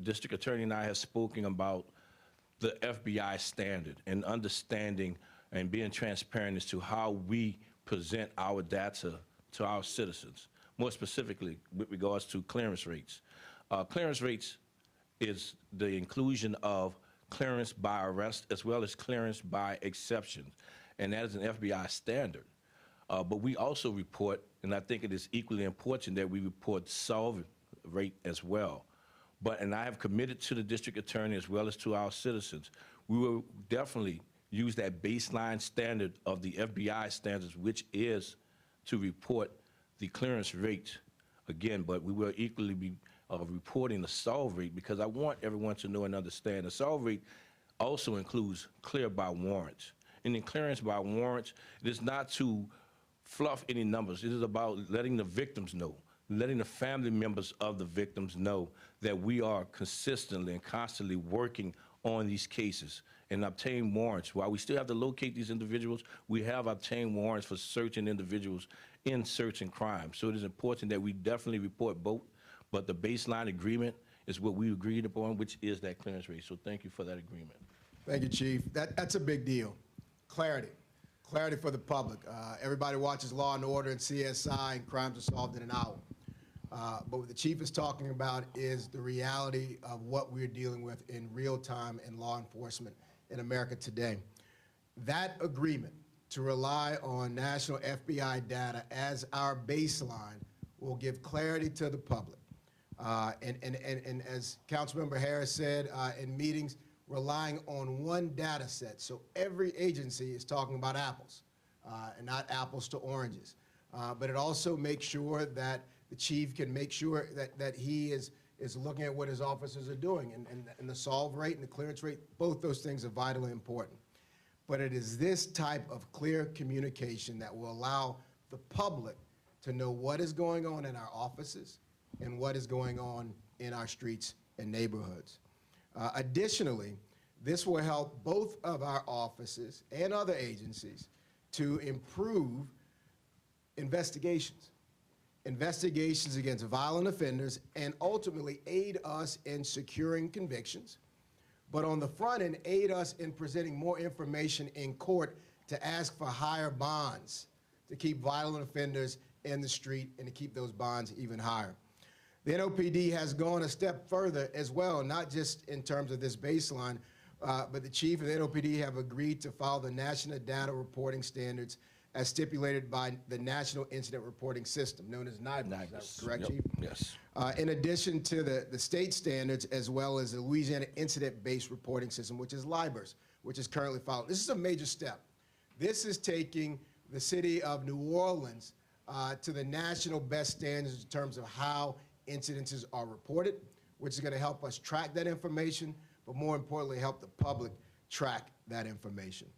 District Attorney and I have spoken about the FBI standard and understanding and being transparent as to how we present our data to our citizens, more specifically with regards to clearance rates. Clearance rates is the inclusion of clearance by arrest as well as clearance by exception, and that is an FBI standard. But we also report, and I think it is equally important that we report solve rate as well. And I have committed to the district attorney as well as to our citizens, we will definitely use that baseline standard of the FBI standards, which is to report the clearance rate again, but we will equally be reporting the solve rate, because I want everyone to know and understand the solve rate also includes clear by warrant. And in clearance by warrant, it is not to fluff any numbers. It is about letting the victims know, letting the family members of the victims know that we are consistently and constantly working on these cases and obtain warrants. While we still have to locate these individuals, we have obtained warrants for certain individuals in certain crimes. So it is important that we definitely report both, but the baseline agreement is what we agreed upon, which is that clearance rate. So thank you for that agreement. Thank you, Chief. That's a big deal. Clarity. Clarity for the public. Everybody watches Law and Order and CSI, and crimes are solved in an hour. But what the Chief is talking about is the reality of what we're dealing with in real time in law enforcement in America today. That agreement to rely on national FBI data as our baseline will give clarity to the public. And as Councilmember Harris said in meetings, relying on one data set. So every agency is talking about apples and not apples to oranges. But it also makes sure that the chief can make sure that he is looking at what his officers are doing, and the solve rate and the clearance rate, both those things are vitally important. But it is this type of clear communication that will allow the public to know what is going on in our offices and what is going on in our streets and neighborhoods. Additionally, this will help both of our offices and other agencies to improve investigations against violent offenders, and ultimately aid us in securing convictions, but on the front end, aid us in presenting more information in court to ask for higher bonds, to keep violent offenders in the street and to keep those bonds even higher. The NOPD has gone a step further as well, not just in terms of this baseline, but the chief and the NOPD have agreed to follow the National Data Reporting Standards as stipulated by the National Incident Reporting System, known as NIBUS. That's correct, Chief? Yes. In addition to the state standards, as well as the Louisiana Incident-Based Reporting System, which is LIBORS, which is currently followed. This is a major step. This is taking the city of New Orleans to the national best standards in terms of how incidences are reported, which is going to help us track that information, but more importantly, help the public track that information.